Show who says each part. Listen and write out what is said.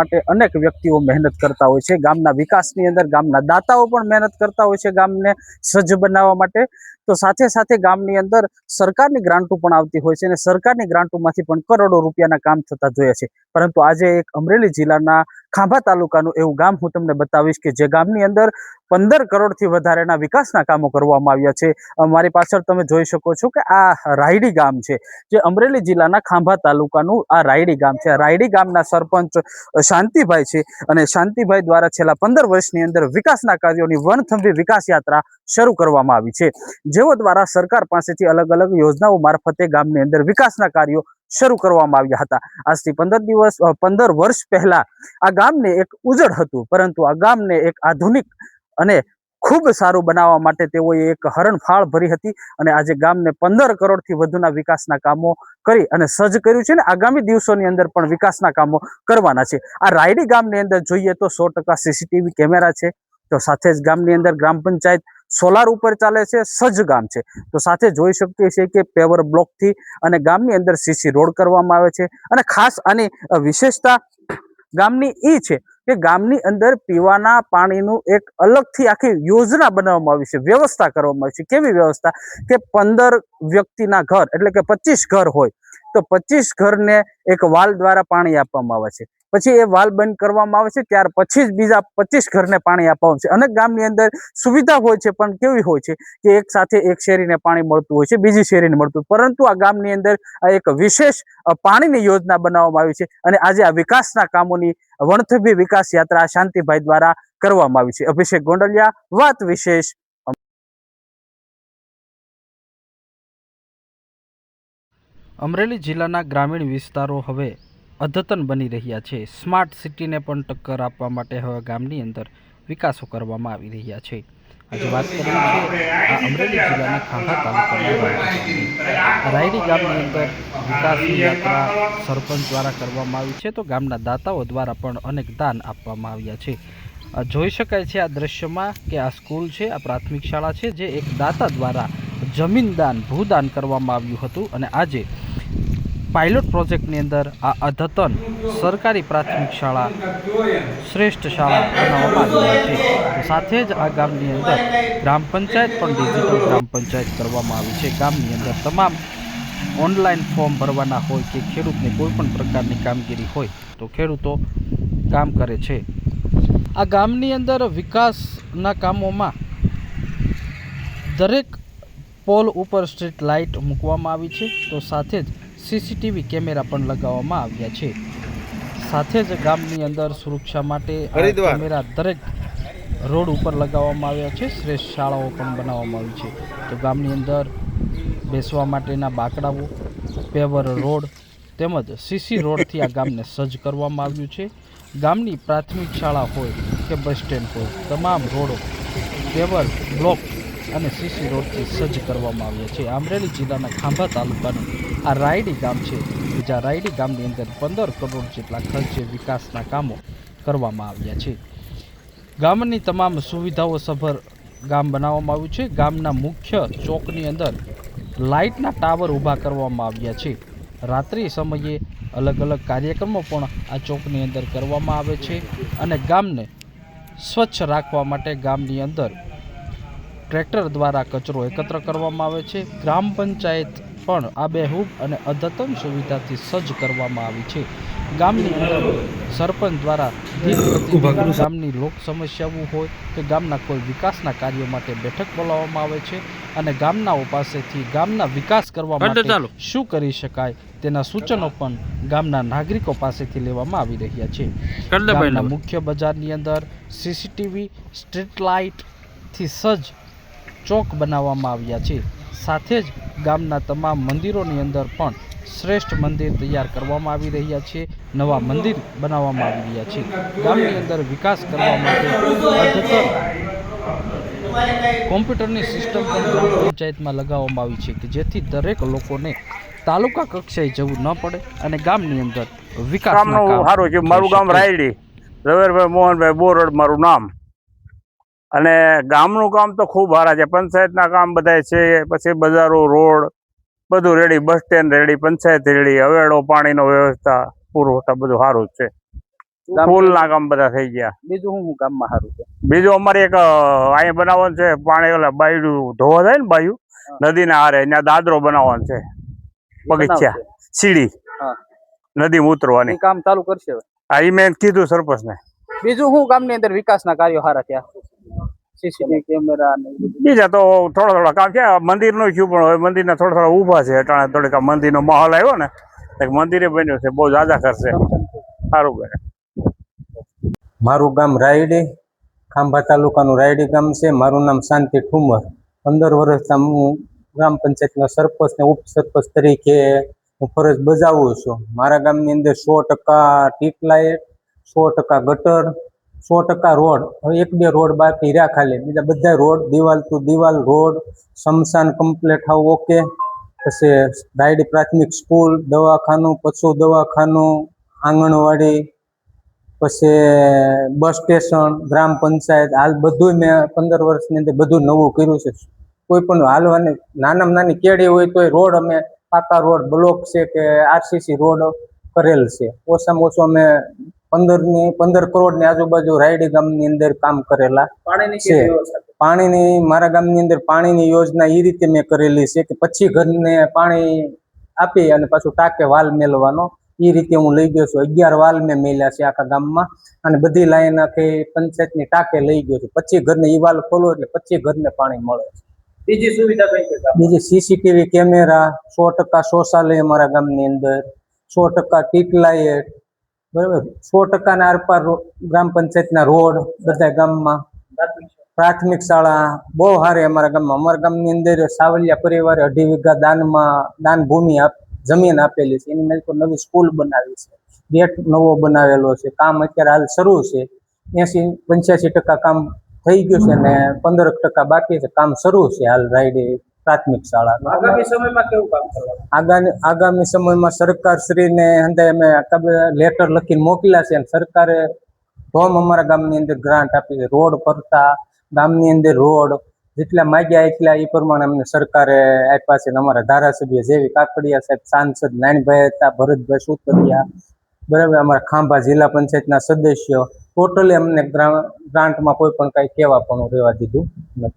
Speaker 1: માટે અનેક વ્યક્તિઓ મહેનત કરતા હોય છે। ગામના વિકાસની અંદર ગામના દાતાઓ પણ મહેનત કરતા હોય છે ગામને સજ્જ બનાવવા માટે। તો સાથે સાથે ગામની અંદર સરકારની ગ્રાન્ટો પણ આવતી હોય છે અને સરકારની ગ્રાન્ટોમાંથી પણ કરોડો રૂપિયાના કામ થતા જોયા છે। પરંતુ આજે એક અમરેલી જિલ્લાના ખાંભા તાલુકાનું એવું ગામ હું તમને બતાવીશ કે જે ગામની અંદર 15 કરોડથી વધારેના વિકાસના કામો કરવામાં આવ્યા છે। મારી પાછળ તમે જોઈ શકો છો કે આ રાયડી ગામ છે, જે અમરેલી જિલ્લાના ખાંભા તાલુકાનું આ રાયડી ગામ છે। આ રાયડી ગામના સરપંચ શાંતિભાઈ છે અને શાંતિભાઈ દ્વારા છેલ્લા 15 વર્ષની અંદર વિકાસના કાર્યોની વનથંભી વિકાસ યાત્રા શરૂ કરવામાં આવી છે, જેઓ દ્વારા સરકાર પાસેથી અલગ અલગ યોજનાઓ મારફતે ગામની અંદર વિકાસના કાર્યો શરૂ કરવામાં આવ્યા હતા। આજથી 15 વર્ષ પહેલા આ ગામને એક ઉજળ હતું, પરંતુ આ ગામને એક આધુનિક અને ખૂબ સારું બનાવવા માટે તેઓએ એક હરણફાળ ભરી હતી અને આજે ગામને 15 કરોડથી વધુના વિકાસના કામો કરી અને સજ્જ કર્યું છે ને આગામી દિવસોની અંદર પણ વિકાસના કામો કરવાના છે। આ રાયડી ગામની અંદર જોઈએ તો 100% સીસીટીવી કેમેરા છે। તો સાથે જ ગામની અંદર ગ્રામ પંચાયત સોલાર ઉપર ચાલે છે, સજ્જ ગામ છે। તો સાથે જોઈ શકીએ છીએ કે પેવર બ્લોકથી અને ગામની અંદર સીસી રોડ કરવામાં આવે છે અને ખાસ આની વિશેષતા ગામની એ છે કે ગામની અંદર પીવાના પાણીનું એક અલગથી આખી યોજના બનાવવામાં આવી છે, વ્યવસ્થા કરવામાં આવી છે। કેવી વ્યવસ્થા કે 15 વ્યક્તિના ઘર એટલે કે 25 ઘર હોય તો 25 ઘરને એક વાલ દ્વારા પાણી આપવામાં આવે છે, પછી એ વાલ બંધ કરવામાં આવે છે, ત્યાર પછી જ બીજા 25 ઘરને પાણી આપવામાં છે। અને ગામની અંદર સુવિધા હોય છે પણ કેવી હોય છે કે એક સાથે એક શેરીને પાણી મળતું હોય છે, બીજી શેરીને મળતું, પરંતુ આ ગામની અંદર આ એક વિશેષ પાણીની યોજના બનાવવામાં આવી છે અને આજે આ વિકાસના કામોની વણથંભી વિકાસ યાત્રા શાંતિભાઈ દ્વારા કરવામાં આવી છે। અભિષેક ગોંડલિયા, વાત વિશેષ।
Speaker 2: અમરેલી જિલ્લાના ગ્રામીણ વિસ્તારો હવે અદ્યતન બની રહ્યા છે। સ્માર્ટ સિટીને પણ ટક્કર આપવા માટે હવે ગામની અંદર વિકાસો કરવામાં આવી રહ્યા છે। આજે વાત કરીએ છીએ આ અમરેલી જિલ્લાના ખાંભા તાલુકાના રાયડી ગામની અંદર વિકાસની યાત્રા સરપંચ દ્વારા કરવામાં આવી છે, તો ગામના દાતાઓ દ્વારા પણ અનેક દાન આપવામાં આવ્યા છે। જોઈ શકાય છે આ દ્રશ્યમાં કે આ સ્કૂલ છે, આ પ્રાથમિક શાળા છે, જે એક દાતા દ્વારા જમીન દાન ભૂદાન કરવામાં આવ્યું હતું અને આજે પાયલોટ પ્રોજેક્ટની અંદર આ અદ્યતન સરકારી પ્રાથમિક શાળા શ્રેષ્ઠ શાળા બનાવવામાં આવી છે। સાથે જ આ ગામની અંદર ગ્રામ પંચાયત પણ ડિજિટલ ગ્રામ પંચાયત કરવામાં આવી છે। ગામની અંદર તમામ ઓનલાઈન ફોર્મ ભરવાના હોય કે ખેડૂતને કોઈ પણ પ્રકારની કામગીરી હોય તો ખેડૂતો કામ કરે છે। આ ગામની અંદર વિકાસના કામોમાં દરેક પોલ ઉપર સ્ટ્રીટ લાઇટ મૂકવામાં આવી છે, તો સાથે જ સીસીટીવી કેમેરા પણ લગાવવામાં આવ્યા છે। સાથે જ ગામની અંદર સુરક્ષા માટે કેમેરા દરેક રોડ ઉપર લગાવવામાં આવ્યા છે। શ્રેષ્ઠ શાળાઓ પણ બનાવવામાં આવી છે, તો ગામની અંદર બેસવા માટેના બાકડાઓ, પેવર રોડ તેમજ સીસી રોડથી આ ગામને સજ્જ કરવામાં આવ્યું છે। ગામની પ્રાથમિક શાળા હોય કે બસ સ્ટેન્ડ હોય, તમામ રોડો પેવર બ્લોક અને સીસી રોડથી સજ્જ કરવામાં આવ્યા છે। અમરેલી જિલ્લાના ખાંભા તાલુકાનું આ રાયડી ગામ છે, જ્યાં રાયડી ગામની અંદર 15 કરોડ જેટલા ખર્ચે વિકાસના કામો કરવામાં આવ્યા છે। ગામની તમામ સુવિધાઓ સભર ગામ બનાવવામાં આવ્યું છે। ગામના મુખ્ય ચોકની અંદર લાઇટના ટાવર ઊભા કરવામાં આવ્યા છે। રાત્રિ સમયે અલગ અલગ કાર્યક્રમો પણ આ ચોકની અંદર કરવામાં આવે છે અને ગામને સ્વચ્છ રાખવા માટે ગામની અંદર ટ્રેક્ટર દ્વારા કચરો એકત્ર કરવામાં આવે છે। ગ્રામ પંચાયત પણ આબેહૂબ અને અદ્યતન સુવિધાથી સજ્જ કરવામાં આવી છે। ગામની અંદર સરપંચ દ્વારા ગામની લોક સમસ્યાઓ હોય કે ગામના કોઈ વિકાસના કાર્યો માટે બેઠક બોલાવવામાં આવે છે અને ગામનાઓ પાસેથી ગામના વિકાસ કરવા માટે શું કરી શકાય તેના સૂચનો પણ ગામના નાગરિકો પાસેથી લેવામાં આવી રહ્યા છે। ગામના મુખ્ય બજારની અંદર સીસીટીવી સ્ટ્રીટ લાઇટથી સજ્જ ચોક બનાવવામાં આવ્યા છે। સાથે જ ગામના તમામ મંદિરોની અંદર પણ શ્રેષ્ઠ મંદિર તૈયાર કરવામાં આવી રહ્યા છે, નવા મંદિર બનાવવામાં આવી રહ્યા છે। ગામની અંદર વિકાસ કરવા માટે અદ્યતન કોમ્પ્યુટરની સિસ્ટમ પણ ગ્રામ પંચાયતમાં લગાવવામાં આવી છે કે જેથી દરેક લોકોને તાલુકા કક્ષાએ જવું ન પડે અને ગામની અંદર વિકાસના કામ
Speaker 3: સારું છે। મારું ગામ રાયડી, ઝવેરભાઈ મોહનભાઈ બોરડ મારું નામ, અને ગામનું કામ તો ખૂબ સારા છે। પંચાયતના કામ બધા છે, પછી બજારો, રોડ બધું ready, bus stand ready, panchayat ready, હવેડો પાણીનો વ્યવસ્થા પુરવઠા બધું સારું જ છે। ફૂલના કામ બધા થઈ ગયા.
Speaker 1: બીજું શું ગામમાં સારું છે?
Speaker 3: બીજું અમારે એક અહીંયા બનાવવાનું છે, પાણી ઓલા બાયડું ધોવા જાય ને બાયુ નદીના હારે ત્યાં દાદરો બનાવવાનો છે, પગથિયા સીડી
Speaker 1: હા.
Speaker 3: નદી ઉતરવાની.
Speaker 1: એ કામ ચાલુ કરશે હવે?
Speaker 3: હા, એ મેં કીધું સરપંચ ને.
Speaker 1: બીજું શું ગામની અંદર વિકાસના કાર્યો સારા થયા? સીસીટીવી કેમેરા ને એવું બધું?
Speaker 3: બીજા તો થોડા કામ છે, મંદિર નું થયું પણ હવે મંદિરના થોડા ઊભા છે, અટાણે થોડીક મંદિર નો માહોલ આવ્યો ને મંદિરે બન્યું છે, બહુ જ્યાદા કરશે, સારું કરે.
Speaker 4: મારું ગામ રાયડી, ખાંભા તાલુકાનું રાયડી ગામ છે. મારું નામ શાંતિ ઠુમર. 15 વર્ષથી હું ગ્રામ પંચાયતના સરપંચ ને ઉપસરપંચ તરીકે હું ફરજ બજાવું છું. મારા ગામની અંદર 100% સ્ટ્રીટ લાઇટ, 100% ગટર, 100% રોડ. હવે 1-2 રોડ બાકી રહ્યા ખાલી, બીજા બધા રોડ દિવાલ ટુ દિવાલ રોડ, સ્મશાન કમ્પ્લીટ હાવ ઓકે. પછી રાયડી પ્રાથમિક સ્કૂલ, દવાખાનું, પશુ દવાખાનું, આંગણવાડી, પછી બસ સ્ટેશન, ગ્રામ પંચાયત, હાલ બધું મેં 15 વર્ષની અંદર બધું નવું કર્યું છે. કોઈ પણ હાલવાની નાનામાં નાની કેડી હોય તો રોડ અમે પાકા રોડ, બ્લોક છે કે આરસીસી રોડ કરેલ છે. ઓછામાં ઓછું અમે 15 કરોડની આજુબાજુ રાયડી ગામની અંદર કામ કરેલા છે. પાણીની મારા ગામની અંદર પાણીની યોજના એ રીતે મેં કરેલી છે કે 25 ઘરને પાણી આપી અને પાછું ટાંકે વાલ મેળવાનો, એ રીતે હું લઈ ગયો છું. 11 વાલ મેં મેલ્યા છે આખા ગામમાં, અને બધી લાઈન આખી પંચાયતની ટાંકે લઈ ગયો છું. 25 ઘરને ઈ વાલ ખોલો એટલે 25 ઘરને પાણી મળે છે.
Speaker 1: બીજી સુવિધા કઈ છે?
Speaker 4: બીજી સીસીટીવી કેમેરા, 100% શૌચાલય અમારા ગામની અંદર, 100% સ્ટ્રીટ લાઇટ, બરાબર, 100% ના આરપાર ગ્રામ પંચાયતના રોડ બધા ગામમાં, પ્રાથમિક શાળા બહુ સારી અમારા ગામમાં. અમારા ગામની અંદર સાવલિયા પરિવારે 2.5 વીઘા દાન ભૂમિ જમીન આપેલી છે. એની મેં તો નવી સ્કૂલ બનાવી છે, ગેટ નવો બનાવેલો છે. કામ અત્યારે હાલ શરૂ છે. 80-85% કામ થઈ ગયું છે ને 15% બાકી છે. કામ શરૂ છે હાલ રાયડી પ્રાથમિક શાળા.
Speaker 1: આગામી સમયમાં કેવું કામ કરવાનું?
Speaker 4: આગામી સમયમાં સરકાર શ્રીને અમે લેટર લખીને મોકલ્યા છે, અને સરકારે ફોર્મ અમારા ગામની અંદર ગ્રાન્ટ આપી છે. રોડ ફરતા ગામની અંદર રોડ જેટલા માગ્યા એટલા એ પ્રમાણે અમને સરકારે આપ્યા છે. અમારા ધારાસભ્ય જેવી કાકડિયા સાહેબ, સાંસદ નાનભાઈ હતા, ભરતભાઈ સુતરિયા, બરાબર, અમારા ખાંભા જિલ્લા પંચાયતના સદસ્યો, ટોટલી અમને ગ્રાન્ટમાં કોઈ પણ કઈ કહેવા પણ રહેવા દીધું નથી.